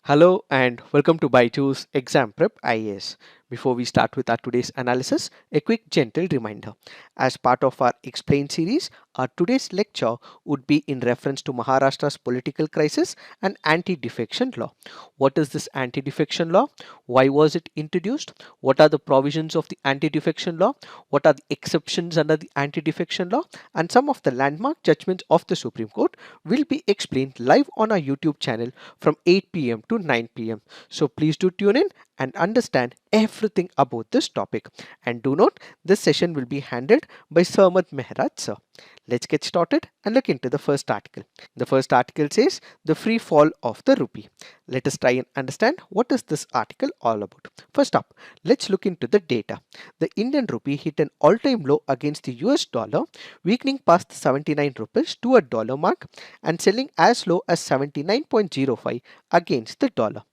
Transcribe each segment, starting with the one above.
Hello and welcome to BYJU'S Exam Prep IAS. Before we start with our today's analysis, a quick gentle reminder. As part of our Explain series, our today's lecture would be in reference to Maharashtra's political crisis and anti-defection law. What is this anti-defection law? Why was it introduced? What are the provisions of the anti-defection law? What are the exceptions under the anti-defection law? And some of the landmark judgments of the Supreme Court will be explained live on our YouTube channel from 8 p.m. to 9 p.m. So please do tune in and understand everything about this topic. And do note, this session will be handled by Sarmad Mehraj sir. Let's get started and look into the first article. The first article says the free fall of the rupee. Let us try and understand what is this article all about. First up, let's look into the data. The Indian rupee hit an all-time low against the US dollar, weakening past 79 rupees to a dollar mark and selling as low as 79.05 against the dollar.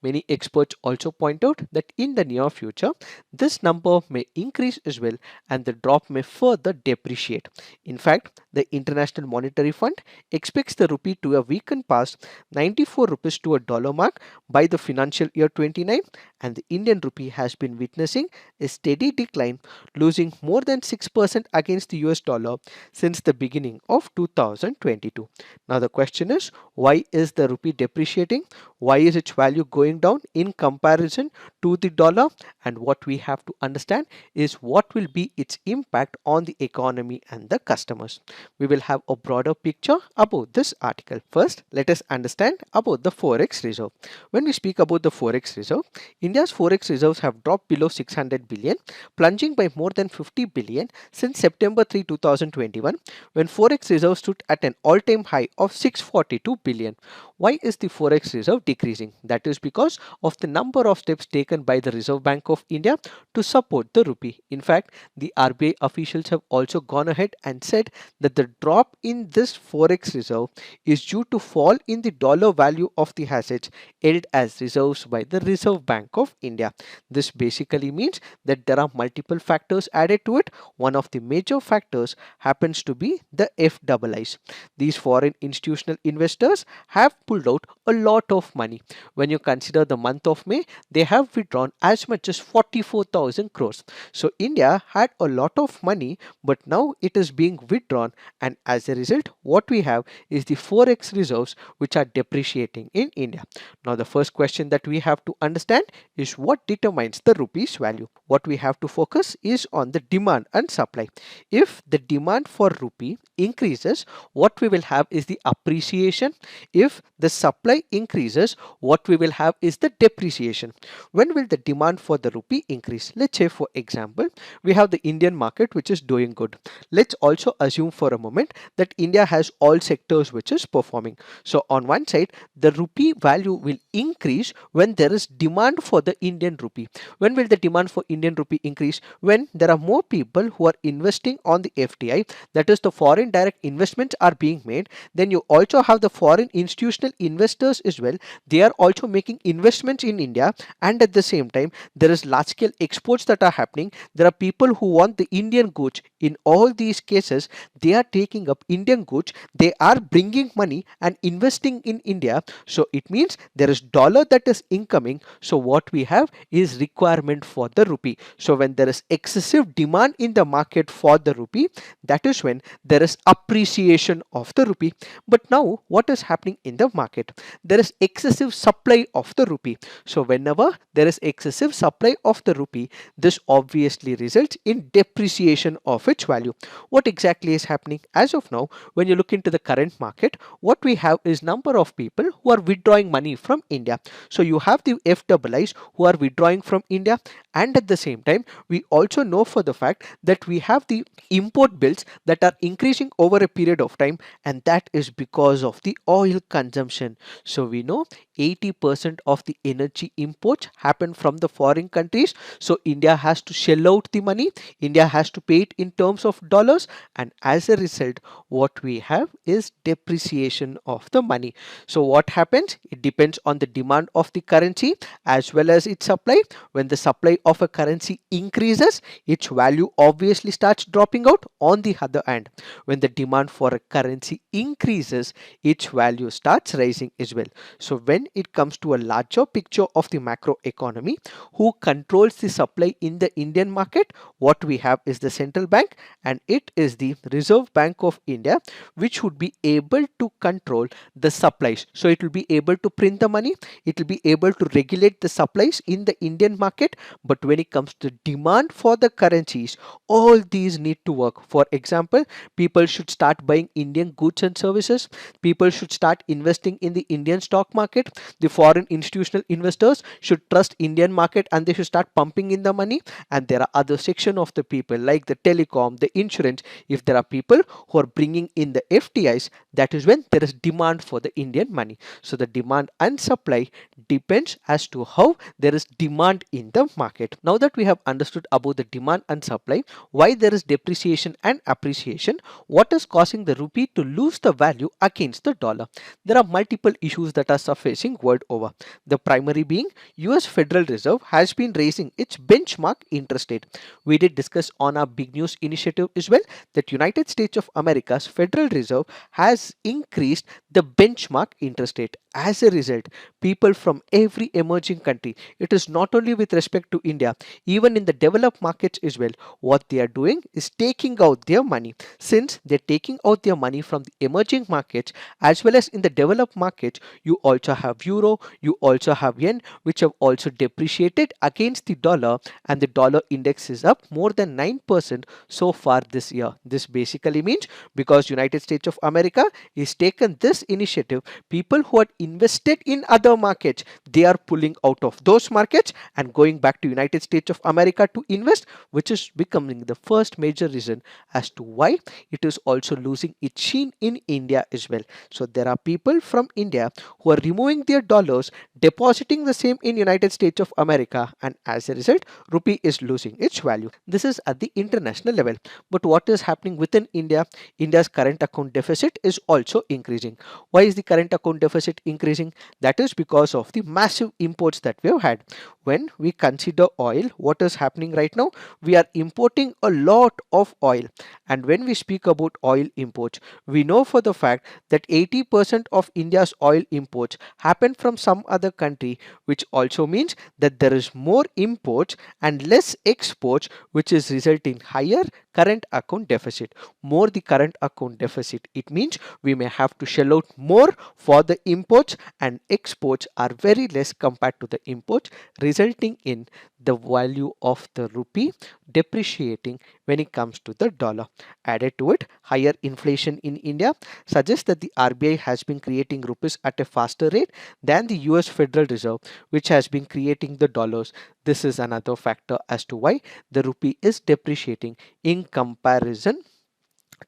Many experts also point out that in the near future, this number may increase as well and the drop may further depreciate. In fact, the International Monetary Fund expects the rupee to have weakened past 94 rupees to a dollar mark by the financial year 29, and the Indian rupee has been witnessing a steady decline, losing more than 6% against the US dollar since the beginning of 2022. Now the question is, why is the rupee depreciating? Why is its value going down in comparison to the dollar? And what we have to understand is what will be its impact on the economy and the customers. We will have a broader picture about this article. First, let us understand about the Forex reserve. When we speak about the Forex reserve, India's Forex reserves have dropped below 600 billion, plunging by more than 50 billion since September 3, 2021, when Forex reserve stood at an all-time high of 642 billion. Why is the Forex reserve decreasing? That is because of the number of steps taken by the Reserve Bank of India to support the rupee. In fact, the RBI officials have also gone ahead and said that the drop in this Forex reserve is due to fall in the dollar value of the assets held as reserves by the Reserve Bank of India. This basically means that there are multiple factors added to it. One of the major factors happens to be the FIIs. These foreign institutional investors have pulled out a lot of money. When you consider the month of May, they have withdrawn as much as 44,000 crores. So India had a lot of money, but now it is being withdrawn, and as a result, what we have is the Forex reserves which are depreciating in India. Now the first question that we have to understand is what determines the rupee's value. What we have to focus is on the demand and supply. If the demand for rupee increases, what we will have is the appreciation. If the supply increases, what we will have is the depreciation. When will the demand for the rupee increase? Let's say, for example, we have the Indian market which is doing good. Let's also assume for a moment that India has all sectors which is performing. So on one side, the rupee value will increase when there is demand for the Indian rupee. When will the demand for Indian rupee increase? When there are more people who are investing on the FDI, that is the foreign direct investments are being made. Then you also have the foreign institutional investors as well. They are also making investments in India, and at the same time there is large scale exports that are happening. There are people who want the Indian goods. In all these cases, they are taking up Indian goods. They are bringing money and investing in India. So it means there is dollar that is incoming. So what we have is requirement for the rupee. So when there is excessive demand in the market for the rupee, that is when there is appreciation of the rupee. But now what is happening in the market? There is excessive supply of the rupee. So whenever there is excessive supply of the rupee, this obviously results in depreciation of its value. What exactly is happening? As of now, when you look into the current market, what we have is number of people who are withdrawing money from India. So you have the FIIs who are withdrawing from India, and at the same time we also know for the fact that we have the import bills that are increasing over a period of time, and that is because of the oil consumption. So we know 80% of the energy imports happen from the foreign countries. So India has to shell out the money. India has to pay it in terms of dollars, and as a result, what we have is depreciation of the money. So what happens? It depends on the demand of the currency as well as its supply. When the supply of a currency increases, its value obviously starts dropping out. On the other hand, when the demand for a currency increases, its value starts rising as well. So when when it comes to a larger picture of the macro economy, who controls the supply in the Indian market? What we have is the central bank, and it is the Reserve Bank of India, which would be able to control the supplies. So it will be able to print the money, it will be able to regulate the supplies in the Indian market. But when it comes to demand for the currencies, all these need to work. For example, people should start buying Indian goods and services, people should start investing in the Indian stock market, the foreign institutional investors should trust Indian market and they should start pumping in the money. And there are other section of the people like the telecom, the insurance. If there are people who are bringing in the FTIs, that is when there is demand for the Indian money. So the demand and supply depends as to how there is demand in the market. Now that we have understood about the demand and supply, why there is depreciation and appreciation, what is causing the rupee to lose the value against the dollar, there are multiple issues that are surfacing world over. The primary being US Federal Reserve has been raising its benchmark interest rate. We did discuss on our big news initiative as well that United States of America's Federal Reserve has increased the benchmark interest rate. As a result, people from every emerging country, it is not only with respect to India, even in the developed markets as well, what they are doing is taking out their money. Since they're taking out their money from the emerging markets as well as in the developed markets, you also have euro, you also have yen, which have also depreciated against the dollar, and the dollar index is up more than 9% so far this year. This basically means because United States of America is taken this initiative, people who had invested in other markets, they are pulling out of those markets and going back to United States of America to invest, which is becoming the first major reason as to why it is also losing its sheen in India as well. So there are people from India who are removing their dollars, depositing the same in United States of America, and as a result, rupee is losing its value. This is at the international level. But what is happening within India? India's current account deficit is also increasing. Why is the current account deficit increasing? That is because of the massive imports that we have had. When we consider oil, what is happening right now? We are importing a lot of oil, and when we speak about oil imports, we know for the fact that 80% of India's oil imports happen from some other country, which also means that there is more imports and less exports, which is resulting higher current account deficit. More the current account deficit, it means we may have to shell out more for the imports, and exports are very less compared to the imports, resulting in the value of the rupee depreciating when it comes to the dollar. Added to it, higher inflation in India suggests that the RBI has been creating rupees at a faster rate than the US Federal Reserve, which has been creating the dollars. This is another factor as to why the rupee is depreciating in comparison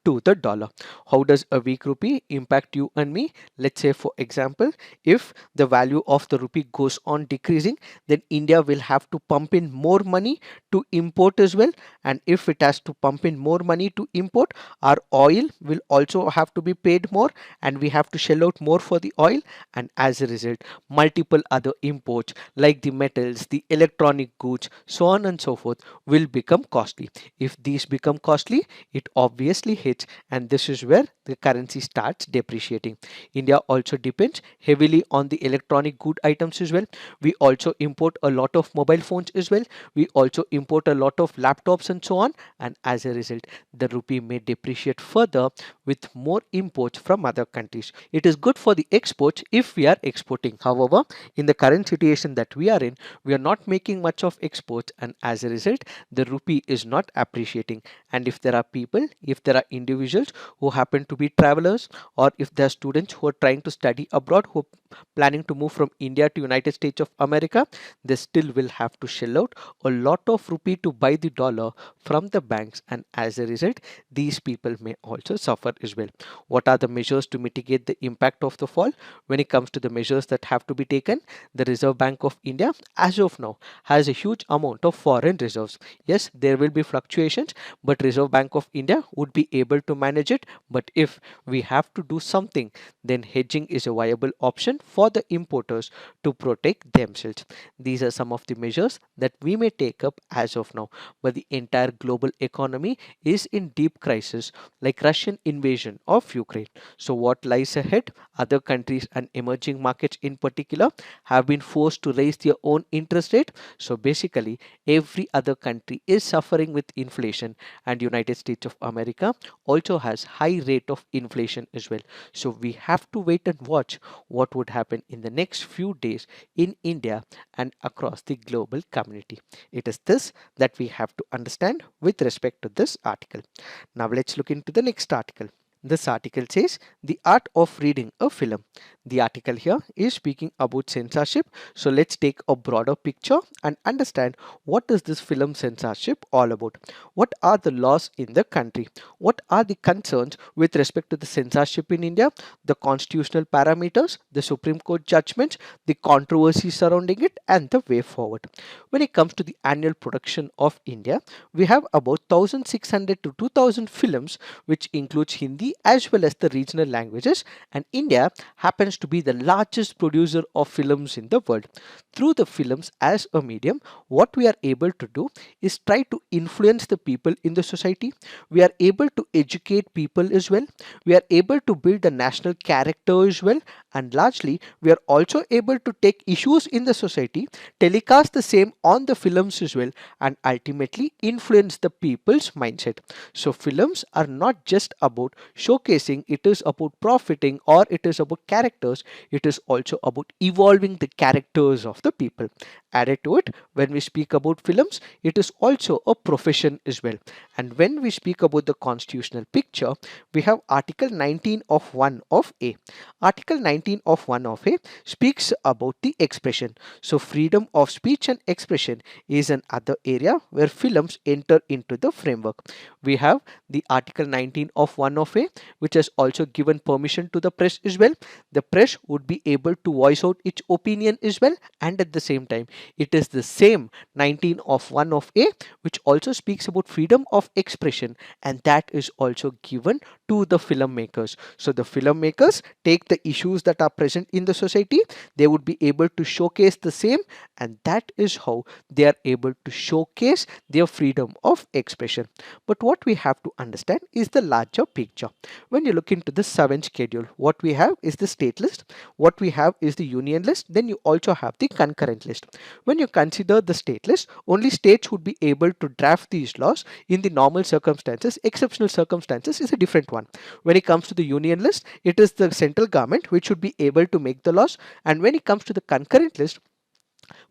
to the dollar. How does a weak rupee impact you and me? Let's say, for example, if the value of the rupee goes on decreasing, then India will have to pump in more money to import as well. And if it has to pump in more money to import, our oil will also have to be paid more, and we have to shell out more for the oil. And as a result, multiple other imports like the metals, the electronic goods, so on and so forth, will become costly. If these become costly, it obviously hits, and this is where the currency starts depreciating. India also depends heavily on the electronic good items as well. We also import a lot of mobile phones as well. We also import a lot of laptops and so on, and as a result, the rupee may depreciate further with more imports from other countries. It is good for the exports if we are exporting. However, in the current situation that we are in, we are not making much of exports, and as a result, the rupee is not appreciating. And if there are people, if there are individuals who happen to be travelers, or if there are students who are trying to study abroad, who are planning to move from India to United States of America, they still will have to shell out a lot of rupee to buy the dollar from the banks, and as a result, these people may also suffer as well. What are the measures to mitigate the impact of the fall? When it comes to the measures that have to be taken, the Reserve Bank of India as of now has a huge amount of foreign reserves. Yes, there will be fluctuations, but Reserve Bank of India would be able to manage it, but if we have to do something, then hedging is a viable option for the importers to protect themselves. These are some of the measures that we may take up as of now, but the entire global economy is in deep crisis, like Russian invasion of Ukraine. So what lies ahead? Other countries and emerging markets in particular have been forced to raise their own interest rate. So basically every other country is suffering with inflation, and United States of America also has high rate of inflation as well. So we have to wait and watch what would happen in the next few days in India and across the global community. It is this that we have to understand with respect to this article. Now let's look into the next article. This article says the art of reading a film. The article here is speaking about censorship. So let's take a broader picture and understand what is this film censorship all about. What are the laws in the country? What are the concerns with respect to the censorship in India? The constitutional parameters, the Supreme Court judgments, the controversy surrounding it, and the way forward. When it comes to the annual production of India, we have about 1600 to 2000 films, which includes Hindi as well as the regional languages, and India happens to be the largest producer of films in the world. Through the films as a medium, what we are able to do is try to influence the people in the society. We are able to educate people as well. We are able to build a national character as well, and largely we are also able to take issues in the society, telecast the same on the films as well, and ultimately influence the people's mindset. So films are not just about showcasing, it is about profiting, or it is about characters. It is also about evolving the characters of the people. Added to it, when we speak about films, it is also a profession as well. And when we speak about the constitutional picture, we have Article 19 of 1 of A. Article 19 of 1 of A speaks about the expression. So freedom of speech and expression is another area where films enter into the framework. We have the Article 19 of 1 of A, which has also given permission to the press as well. The press would be able to voice out its opinion as well, and at the same time it is the same 19 of 1 of A which also speaks about freedom of expression, and that is also given to the filmmakers. So the filmmakers take the issues that are present in the society, they would be able to showcase the same, and that is how they are able to showcase their freedom of expression. But what we have to understand is the larger picture. When you look into the 7th schedule, what we have is the state list, what we have is the union list, then you also have the concurrent list. When you consider the state list, only states would be able to draft these laws in the normal circumstances. Exceptional circumstances is a different one. When it comes to the union list, it is the central government which should be able to make the laws, and when it comes to the concurrent list,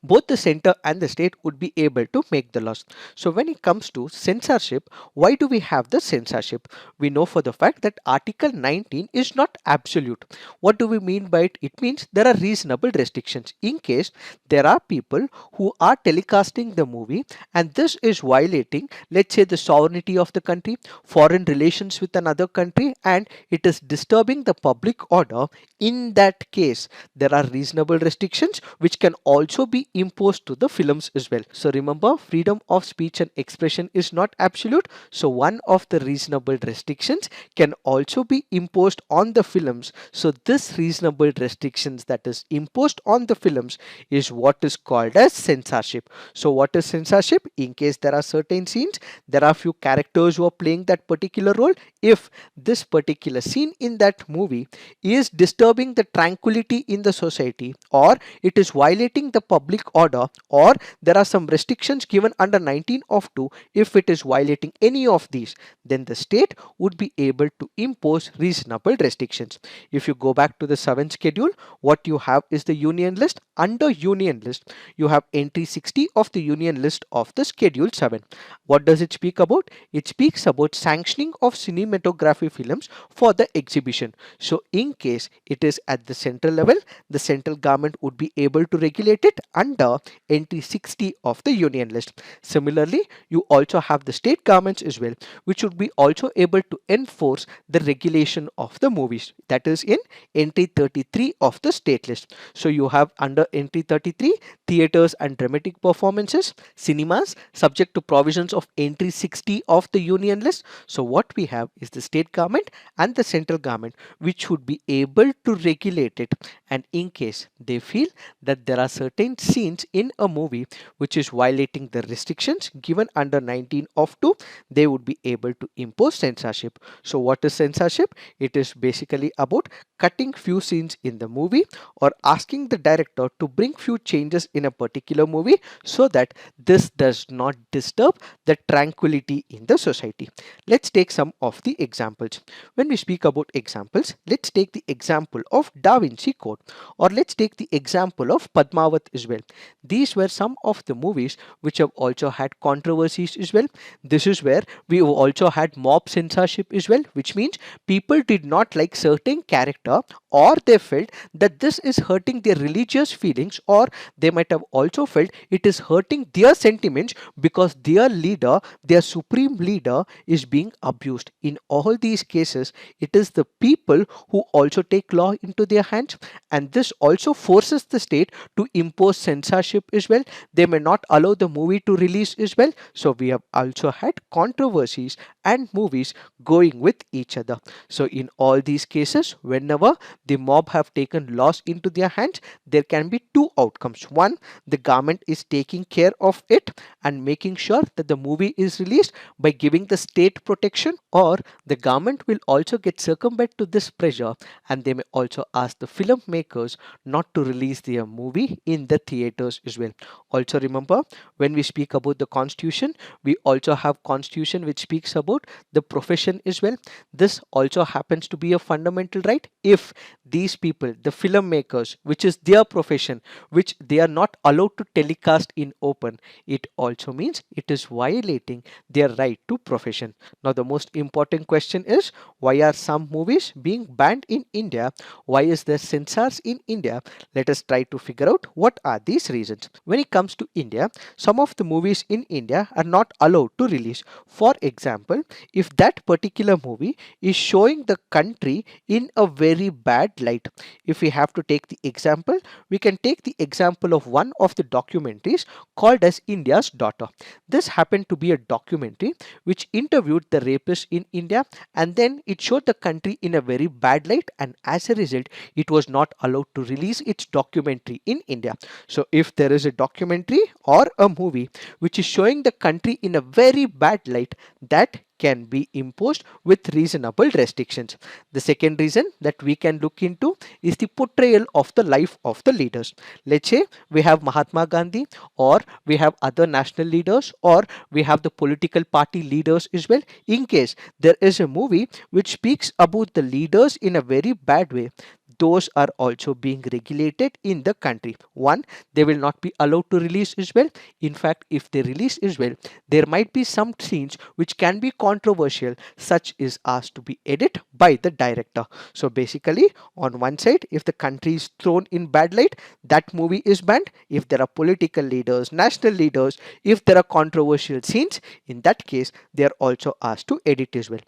both the center and the state would be able to make the laws. So when it comes to censorship, why do we have the censorship? We know for the fact that Article 19 is not absolute. What do we mean by it? It means there are reasonable restrictions in case there are people who are telecasting the movie and this is violating, let's say, the sovereignty of the country, foreign relations with another country, and it is disturbing the public order. In that case, there are reasonable restrictions which can also be imposed to the films as well. So remember, freedom of speech and expression is not absolute. So one of the reasonable restrictions can also be imposed on the films. So this reasonable restrictions that is imposed on the films is what is called as censorship. So what is censorship? In case there are certain scenes, there are few characters who are playing that particular role. If this particular scene in that movie is disturbing the tranquility in the society, or it is violating the public order, or there are some restrictions given under 19 of 2, if it is violating any of these, then the state would be able to impose reasonable restrictions. If you go back to the 7th schedule, what you have is the union list. Under union list, you have entry 60 of the union list of the schedule 7. What does it speak about? It speaks about sanctioning of cinematography films for the exhibition. So in case it is at the central level, the central government would be able to regulate it under entry 60 of the union list. Similarly, you also have the state governments as well, which would be also able to enforce the regulation of the movies. That is in entry 33 of the state list. So you have under under entry 33, theatres and dramatic performances, cinemas subject to provisions of entry 60 of the union list. So what we have is the state government and the central government which would be able to regulate it, and in case they feel that there are certain scenes in a movie which is violating the restrictions given under 19 of 2, they would be able to impose censorship. So what is censorship? It is basically about cutting few scenes in the movie or asking the director to bring few changes in a particular movie so that this does not disturb the tranquility in the society. Let's take some of the examples. When we speak about examples, let's take the example of Da Vinci Code, or let's take the example of Padmavat as well. These were some of the movies which have also had controversies as well. This is where we have also had mob censorship as well, which means people did not like certain character, or they felt that this is hurting their religious feelings, or they might have also felt it is hurting their sentiments because their leader, their supreme leader, is being abused. In all these cases, it is the people who also take law into their hands, and this also forces the state to impose censorship as well. They may not allow the movie to release as well. So we have also had controversies and movies going with each other. So in all these cases, whenever the mob have taken laws into their hands, there can be two outcomes. One, the government is taking care of it and making sure that the movie is released by giving the state protection, or the government will also get circumvent to this pressure and they may also ask the filmmakers not to release their movie in the theaters as well. Also remember, when we speak about the constitution, we also have constitution which speaks about the profession as well. This also happens to be a fundamental right. If these people, the filmmakers, which is their profession, which they are not allowed to telecast in open, it also means it is violating their right to profession. Now the most important question is, why are some movies being banned in India? Why is there censors in India? Let us try to figure out what are these reasons. When it comes to India, some of the movies in India are not allowed to release. For example, if that particular movie is showing the country in a very bad light. If we have to take the example, we can take the example of one of the documentaries called as India's Daughter. This happened to be a documentary which interviewed the rapists in India, and then it showed the country in a very bad light, and as a result it was not allowed to release its documentary in India. So if there is a documentary or a movie which is showing the country in a very bad light, that can be imposed with reasonable restrictions. The second reason that we can look into is the portrayal of the life of the leaders. Let's say we have Mahatma Gandhi, or we have other national leaders, or we have the political party leaders as well. In case there is a movie which speaks about the leaders in a very bad way, those are also being regulated in the country. One, they will not be allowed to release as well. In fact, if they release as well, there might be some scenes which can be controversial, such is asked to be edited by the director. So basically, on one side, if the country is thrown in bad light, that movie is banned. If there are political leaders, national leaders, if there are controversial scenes, in that case, they are also asked to edit as well.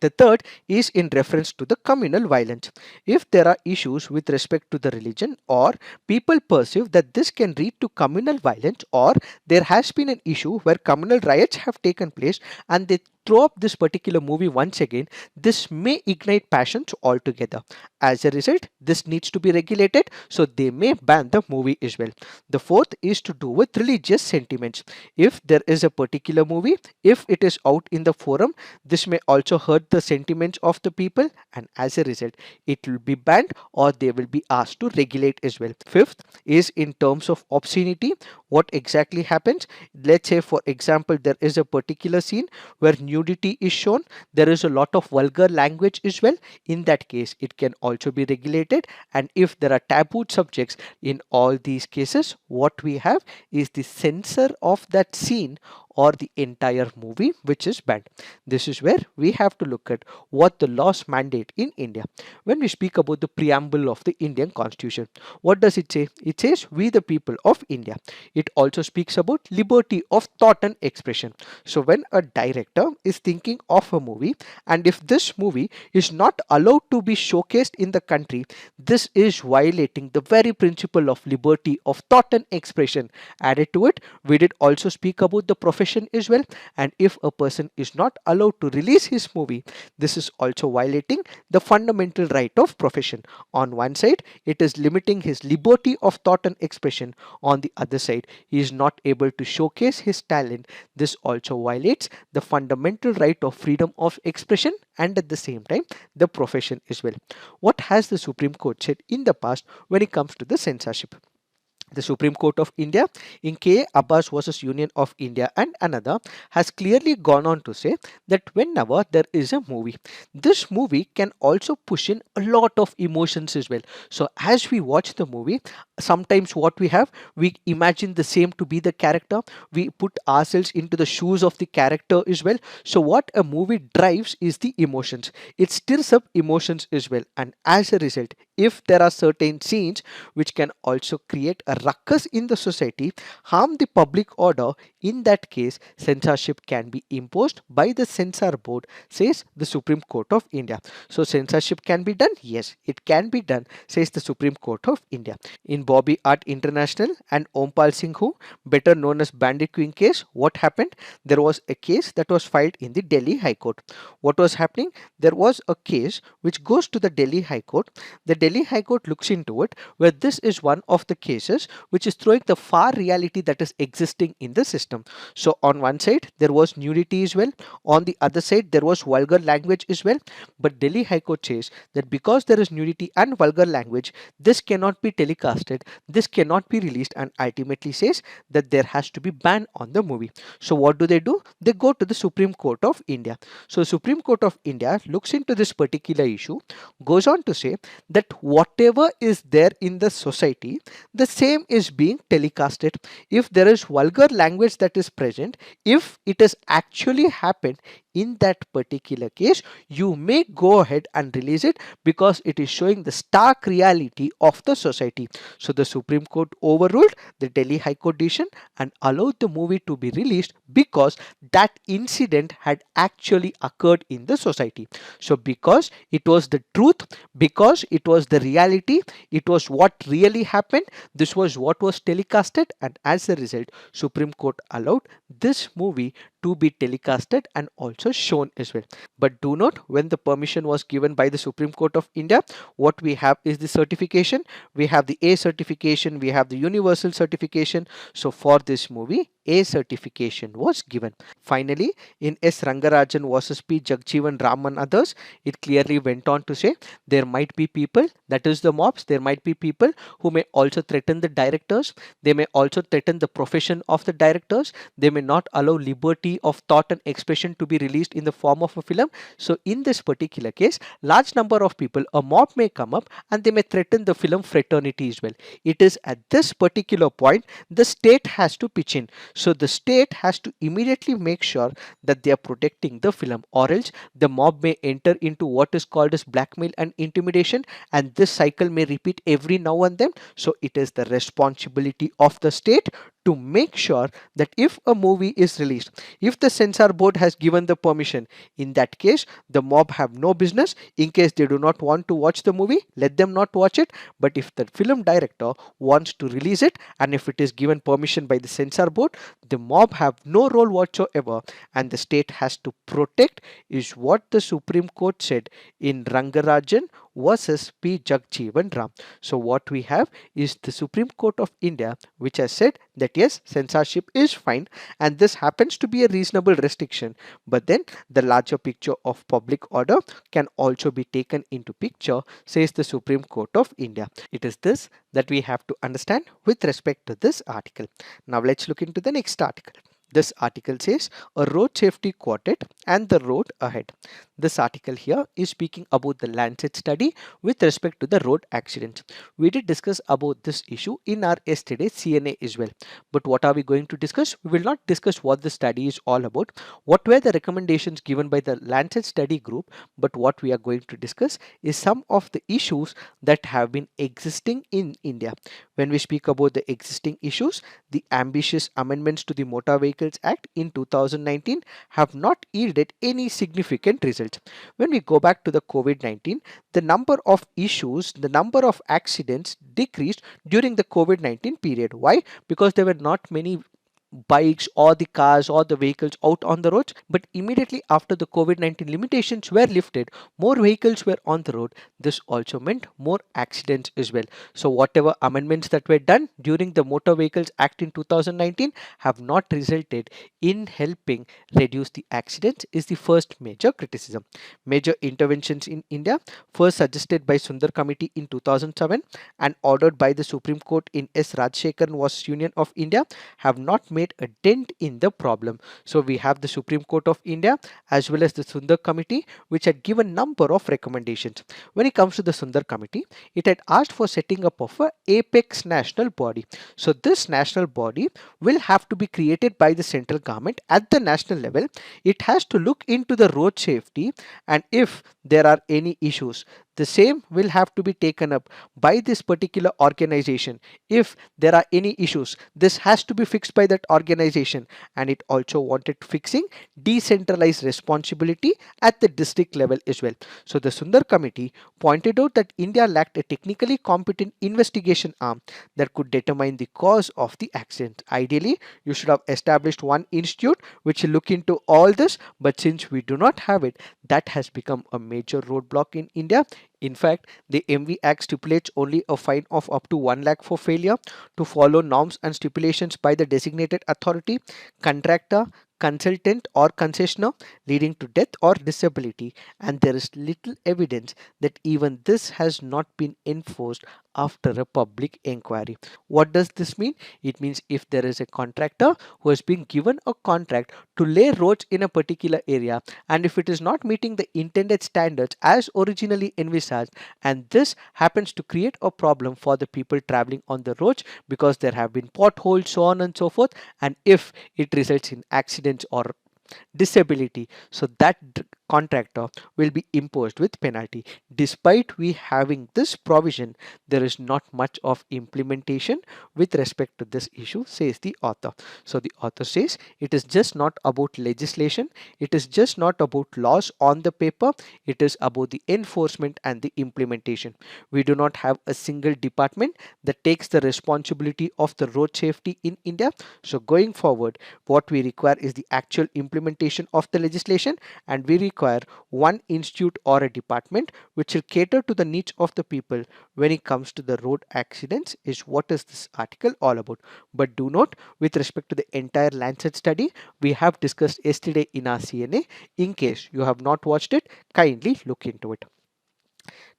The third is in reference to the communal violence. If there are issues with respect to the religion, or people perceive that this can lead to communal violence, or there has been an issue where communal riots have taken place and they throw up this particular movie once again, this may ignite passions altogether. As a result, this needs to be regulated, so they may ban the movie as well. The fourth is to do with religious sentiments. If there is a particular movie, if it is out in the forum, this may also hurt the sentiments of the people, and as a result, it will be banned or they will be asked to regulate as well. Fifth is in terms of obscenity. What exactly happens? Let's say, for example, there is a particular scene where nudity is shown, there is a lot of vulgar language as well. In that case, it can also be regulated, and if there are taboo subjects in all these cases, what we have is the censor of that scene or the entire movie which is banned. This is where we have to look at what the laws mandate in India. When we speak about the preamble of the Indian Constitution, what does it say? It says we the people of India. It also speaks about liberty of thought and expression. So when a director is thinking of a movie, and if this movie is not allowed to be showcased in the country, this is violating the very principle of liberty of thought and expression. Added to it, we did also speak about the profession as well, and if a person is not allowed to release his movie, this is also violating the fundamental right of profession. On one side, it is limiting his liberty of thought and expression. On the other side, he is not able to showcase his talent. This also violates the fundamental right of freedom of expression and at the same time the profession as well. What has the Supreme Court said in the past when it comes to the censorship? The Supreme Court of India in K. Abbas versus Union of India and another has clearly gone on to say that whenever there is a movie, this movie can also push in a lot of emotions as well. So as we watch the movie, sometimes what we imagine the same to be the character, we put ourselves into the shoes of the character as well. So what a movie drives is the emotions. It stirs up emotions as well, and as a result, if there are certain scenes which can also create a ruckus in the society, harm the public order, in that case censorship can be imposed by the censor board, says the Supreme Court of India. So censorship can be done? Yes, it can be done, says the Supreme Court of India. In Bobby Art International and Ompal Singhu, better known as Bandit Queen case, what happened? There was a case that was filed in the Delhi High Court. What was happening? There was a case which goes to the Delhi High Court. The Delhi High Court looks into it, where this is one of the cases which is throwing the far reality that is existing in the system. So on one side there was nudity as well, on the other side there was vulgar language as well, but Delhi High Court says that because there is nudity and vulgar language, this cannot be telecasted, this cannot be released, and ultimately says that there has to be ban on the movie. So what do? They go to the Supreme Court of India. So Supreme Court of India looks into this particular issue, goes on to say that whatever is there in the society, the same is being telecasted. If there is vulgar language that is present, if it has actually happened in that particular case, you may go ahead and release it because it is showing the stark reality of the society. So the Supreme Court overruled the Delhi High Court decision and allowed the movie to be released because that incident had actually occurred in the society. So because it was the truth, because it was the reality, it was what really happened, this was what was telecasted, and as a result Supreme Court allowed this movie to be telecasted and also shown as well. But do note, when the permission was given by the Supreme Court of India, what we have is the certification. We have the A certification, we have the universal certification. So for this movie, A certification was given. Finally, in S. Rangarajan versus P. Jagjeevan Ram and others, it clearly went on to say there might be people, that is the mobs, there might be people who may also threaten the directors, they may also threaten the profession of the directors, they may not allow liberty of thought and expression to be released in the form of a film. So in this particular case, large number of people, a mob may come up and they may threaten the film fraternity as well. It is at this particular point the state has to pitch in. So the state has to immediately make sure that they are protecting the film, or else the mob may enter into what is called as blackmail and intimidation, and this cycle may repeat every now and then. So it is the responsibility of the state to make sure that if a movie is released, if the censor board has given the permission, in that case the mob have no business. In case they do not want to watch the movie, let them not watch it. But if the film director wants to release it, and if it is given permission by the censor board, the mob have no role whatsoever, and the state has to protect, is what the Supreme Court said in Rangarajan versus P. Jagjeevan Ram. So what we have is the Supreme Court of India, which has said that yes, censorship is fine, and this happens to be a reasonable restriction, but then the larger picture of public order can also be taken into picture, says the Supreme Court of India. It is this that we have to understand with respect to this article. Now let's look into the next article. This article says a road safety quartet and the road ahead. This article here is speaking about the Lancet study with respect to the road accidents. We did discuss about this issue in our yesterday's CNA as well. But what are we going to discuss? We will not discuss what the study is all about, what were the recommendations given by the Lancet study group, but what we are going to discuss is some of the issues that have been existing in India. When we speak about the existing issues, the ambitious amendments to the Motor Vehicles Act in 2019 have not yielded any significant results. When we go back to the COVID-19, the number of issues, the number of accidents decreased during the COVID-19 period. Why? Because there were not many bikes or the cars or the vehicles out on the roads, but immediately after the COVID-19 limitations were lifted, more vehicles were on the road. This also meant more accidents as well. So whatever amendments that were done during the Motor Vehicles Act in 2019 have not resulted in helping reduce the accidents is the first major criticism. Major interventions in India, first suggested by Sundar Committee in 2007 and ordered by the Supreme Court in S. Rajshekharan vs. Union of India, have not made a dent in the problem. So we have the Supreme Court of India as well as the Sundar Committee, which had given number of recommendations. When it comes to the Sundar Committee, it had asked for setting up of a apex national body. So this national body will have to be created by the central government at the national level. It has to look into the road safety, and if there are any issues, the same will have to be taken up by this particular organization. If there are any issues, this has to be fixed by that organization, and it also wanted fixing decentralized responsibility at the district level as well. So the Sundar Committee pointed out that India lacked a technically competent investigation arm that could determine the cause of the accident. Ideally, you should have established one institute which will look into all this, but since we do not have it, that has become a major roadblock in India. In fact, the MV Act stipulates only a fine of up to 1 lakh for failure to follow norms and stipulations by the designated authority, contractor, consultant or concessionaire, leading to death or disability, and there is little evidence that even this has not been enforced after a public inquiry. What does this mean? It means if there is a contractor who has been given a contract to lay roads in a particular area, and if it is not meeting the intended standards as originally envisaged, and this happens to create a problem for the people traveling on the roads because there have been potholes, so on and so forth, and if it results in accidents or disability, so that contractor will be imposed with penalty. Despite we having this provision, there is not much of implementation with respect to this issue, says the author. So the author says it is just not about legislation, it is just not about laws on the paper, it is about the enforcement and the implementation. We do not have a single department that takes the responsibility of the road safety in India. So going forward, what we require is the actual implementation of the legislation, and we require one institute or a department which will cater to the needs of the people when it comes to the road accidents, is what is this article all about. But do note, with respect to the entire Lancet study, we have discussed yesterday in our CNA. In case you have not watched it, kindly look into it.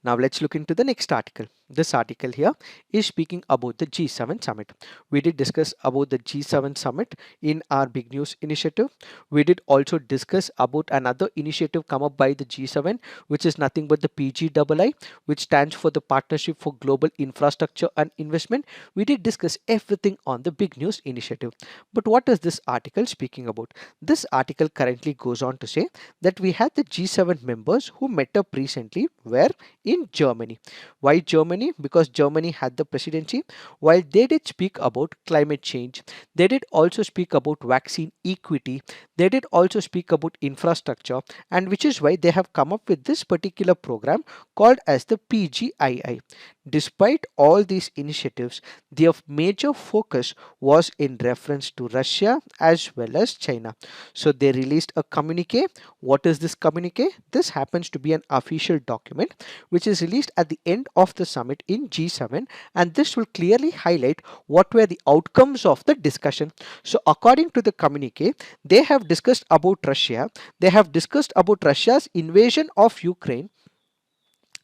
Now let's look into the next article. This article here is speaking about the G7 summit. We did discuss about the G7 summit in our big news initiative. We did also discuss about another initiative come up by the G7, which is nothing but the PGII, which stands for the Partnership for Global Infrastructure and Investment. We did discuss everything on the big news initiative. But what is this article speaking about? This article currently goes on to say that we had the G7 members who met up recently where in Germany. Why Germany? Because Germany had the presidency. While they did speak about climate change, they did also speak about vaccine equity, they did also speak about infrastructure, and which is why they have come up with this particular program called as the PGII. Despite all these initiatives, their major focus was in reference to Russia as well as China. So they released a communique. What is this communique? This happens to be an official document which is released at the end of the summit in G7, and this will clearly highlight what were the outcomes of the discussion. So according to the communique, they have discussed about Russia, they have discussed about Russia's invasion of Ukraine,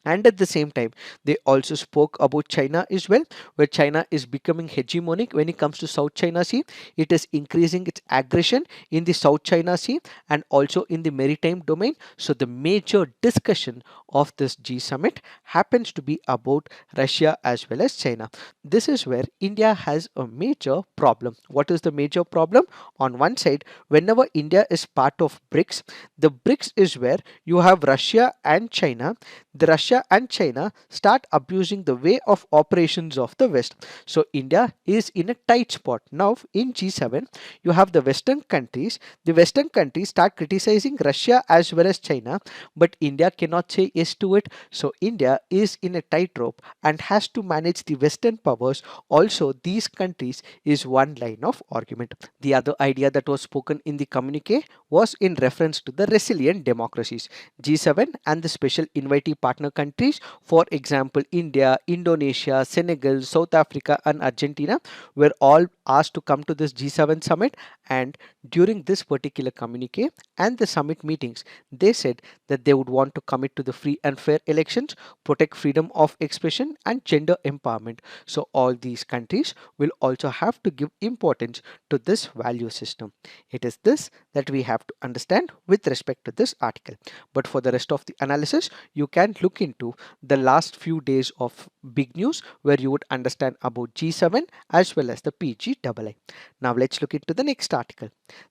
And at the same time, they also spoke about China as well, where China is becoming hegemonic when it comes to South China Sea. It is increasing its aggression in the South China Sea and also in the maritime domain. So the major discussion of this G summit happens to be about Russia as well as China. This is where India has a major problem. What is the major problem? On one side, whenever India is part of BRICS, the BRICS is where you have Russia and China. The Russia and China start abusing the way of operations of the West. So India is in a tight spot. Now in G7, you have the Western countries. The Western countries start criticizing Russia as well as China, but India cannot say yes to it. So India is in a tightrope and has to manage the Western powers. Also, these countries is one line of argument. The other idea that was spoken in the communique was in reference to the resilient democracies. G7 and the special invitee partner countries, for example, India, Indonesia, Senegal, South Africa, and Argentina, were all asked to come to this G7 summit. And during this particular communique and the summit meetings, they said that they would want to commit to the free and fair elections, protect freedom of expression, and gender empowerment. So, all these countries will also have to give importance to this value system. It is this that we have to understand with respect to this article. But for the rest of the analysis, you can look into the last few days of big news where you would understand about G7 as well as the PGII. Now let's look into the next article.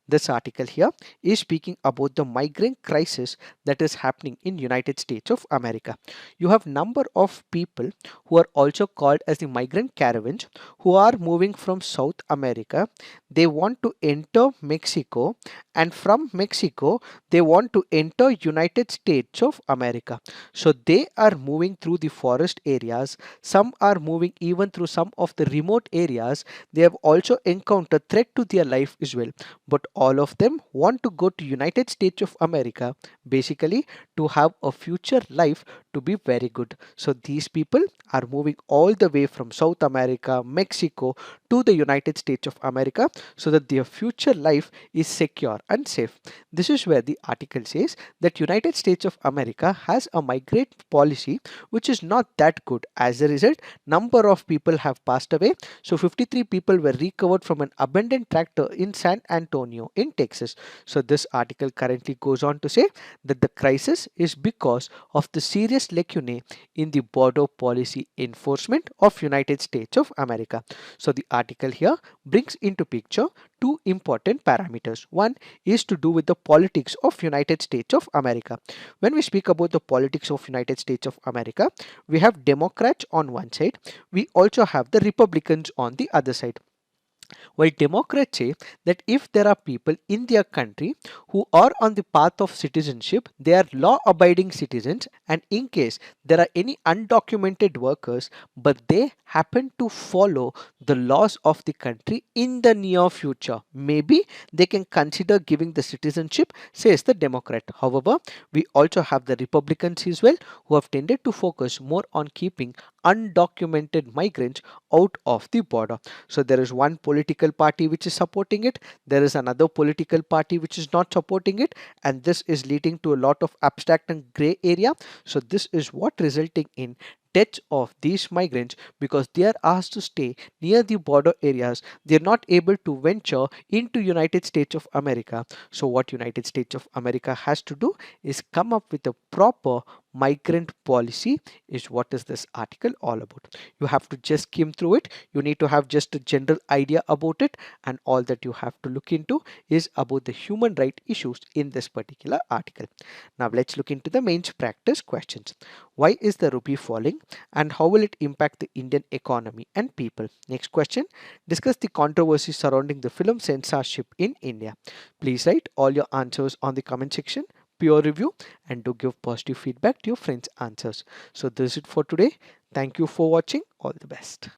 This article here is speaking about the migrant crisis that is happening in United States of America. You have number of people who are also called as the migrant caravans who are moving from South America. They want to enter Mexico, and from Mexico they want to enter United States of America. So they are moving through the forest areas. Some are moving even through some of the remote areas. They have also encountered threat to their life as well. But all of them want to go to United States of America, basically to have a future life to be very good. So these people are moving all the way from South America, Mexico to the United States of America so that their future life is secure and safe. This is where the article says that United States of America has a migrate policy which is not that good. As a result, number of people have passed away. So 53 people were recovered from an abandoned tractor in San Antonio in Texas. So this article currently goes on to say that the crisis is because of the serious lacunae in the border policy enforcement of United States of America. So the article here brings into picture two important parameters. One is to do with the politics of United States of America. When we speak about the politics of United States of America, we have Democrats on one side, we also have the Republicans on the other side. While Democrats say that if there are people in their country who are on the path of citizenship, they are law abiding citizens, and in case there are any undocumented workers but they happen to follow the laws of the country in the near future, maybe they can consider giving the citizenship, says the Democrat. However, we also have the Republicans as well who have tended to focus more on keeping undocumented migrants out of the border. So there is one political party which is supporting it, there is another political party which is not supporting it, and this is leading to a lot of abstract and gray area. So this is what resulting in deaths of these migrants because they are asked to stay near the border areas. They're not able to venture into United States of America. So what United States of America has to do is come up with a proper migrant policy, is what is this article all about. You have to just skim through it. You need to have just a general idea about it, and all that you have to look into is about the human right issues in this particular article. Now let's look into the mains practice questions. Why is the rupee falling and how will it impact the Indian economy and people? Next question, discuss the controversy surrounding the film censorship in India. Please write all your answers on the comment section, peer review, and do give positive feedback to your friends' answers. So this is it for today. Thank you for watching. All the best.